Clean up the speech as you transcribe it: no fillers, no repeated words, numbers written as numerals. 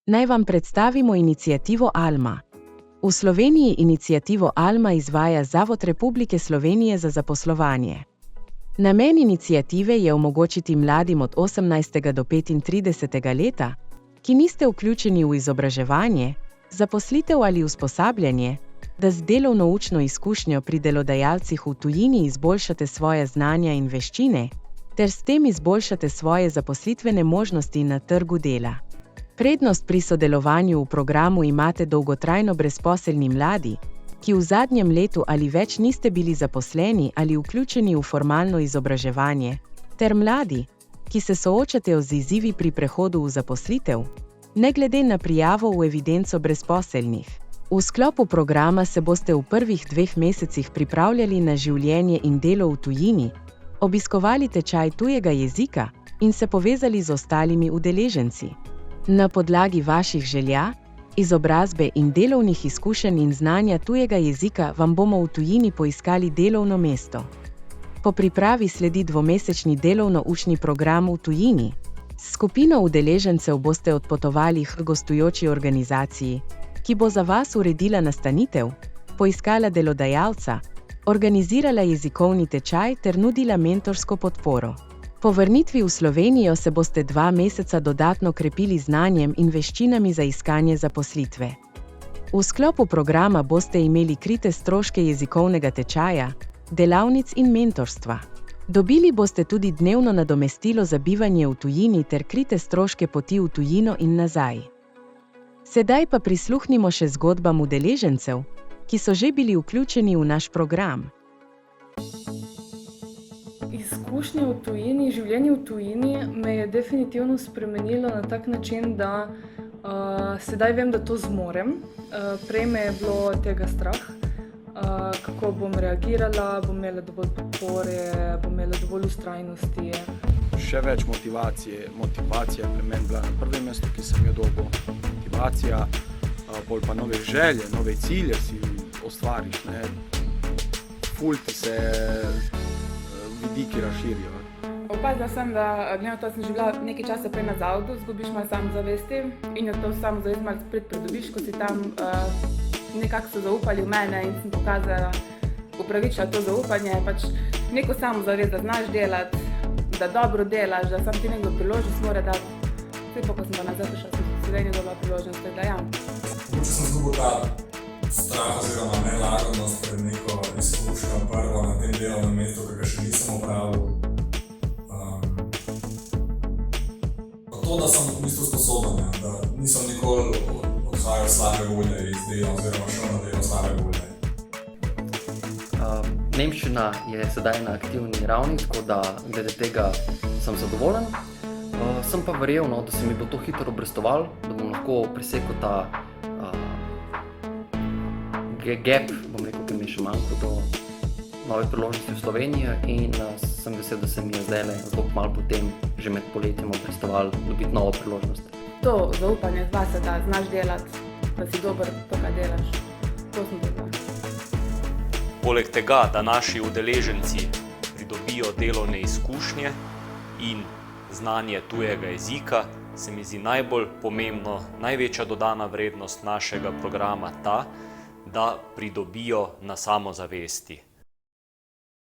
Naj vam predstavimo inicijativo Alma. V Sloveniji inicijativo Alma izvaja Zavod Republike Slovenije za zaposlovanje. Namen inicijative je omogočiti mladim od 18. do 35. leta, ki niste vključeni v izobraževanje, zaposlitev ali usposabljanje, da z delovno-učno izkušnjo pri delodajalcih v tujini izboljšate svoja znanja in veščine, ter s tem izboljšate svoje zaposlitvene možnosti na trgu dela. Prednost pri sodelovanju v programu imate dolgotrajno brezposelni mladi, ki v zadnjem letu ali več niste bili zaposleni ali vključeni v formalno izobraževanje, ter mladi, ki se soočate z izzivi pri prehodu v zaposlitev, ne glede na prijavo v evidenco brezposelnih. V sklopu programa se boste v prvih 2 mesecih pripravljali na življenje in delo v tujini, obiskovali tečaj tujega jezika in se povezali z ostalimi udeleženci. Na podlagi vaših želja, izobrazbe in delovnih izkušenj in znanja tujega jezika vam bomo v tujini poiskali delovno mesto. Po pripravi sledi 2-mesečni delovno-učni program v tujini. S skupino udeležencev boste odpotovali k gostujoči organizaciji, ki bo za vas uredila nastanitev, poiskala delodajalca, organizirala jezikovni tečaj ter nudila mentorsko podporo. Po vrnitvi v Slovenijo se boste 2 meseca dodatno krepili znanjem in veščinami za iskanje zaposlitve. V sklopu programa boste imeli krite stroške jezikovnega tečaja, delavnic in mentorstva. Dobili boste tudi dnevno nadomestilo za bivanje v tujini ter krite stroške poti v tujino in nazaj. Sedaj pa prisluhnimo še zgodbam udeležencev, ki so že bili vključeni v naš program. Izkušnje v tujini, življenje v tujini me je definitivno spremenilo na tak način, da sedaj vem, da to zmorem. Prej me je bilo tega strah, kako bom reagirala, bom imela dovolj podpore, bom imela dovolj vztrajnosti. Še več motivacija je pri meni bila na prvem mestu, ki sem jo dobil. Motivacija, bolj pa nove želje, nove cilje si ustvariš, ne. Ful ti se vidiki razširijo. Opazila sem, da glede na to, da sem že bila nekaj časa prej na zavodu, zgubiš malo samozavesti in to samozavest malo spet pridobiš, ko si tam nekako so zaupali v mene in sem pokazala, upravičila to zaupanje, pač neko samozavest, da znaš delati, da dobro delaš, da sam ti nekdo priložnost mora dati. Zdaj pa, ko sem pa nazaj prišla, sem v Sloveniji dobila priložnost, da ja. Mogoče sem zgubil ta strah oziroma nelagodnost pred neko izkušnjo prvo na tem delovnem mestu, ki ga še nisem opravil. To, da sem v bistvu sposoben, da nisem nikoli odhajal slabe volje iz dela oziroma šel na delo slabe volje. Nemščina je sedaj na aktivni ravni, tako da glede tega sem zadovoljen. Sem pa verjel, da se mi bo to hitro obrestovalo, da bom lahko presekal ta gap, bom rekel, ki mi še manjko do nove priložnosti v Sloveniji in sem vesel, da se mi je zdajle zelo malo potem, že med poletjem obrestovalo, dobiti novo priložnost. To zaupanje vase, da znaš delati, da si dober to, kaj delaš, to sem dobila. Poleg tega, da naši udeleženci pridobijo delovne izkušnje in znanje tujega jezika, se mi zdi najbolj pomembno, največja dodana vrednost našega programa ta, da pridobijo na samozavesti.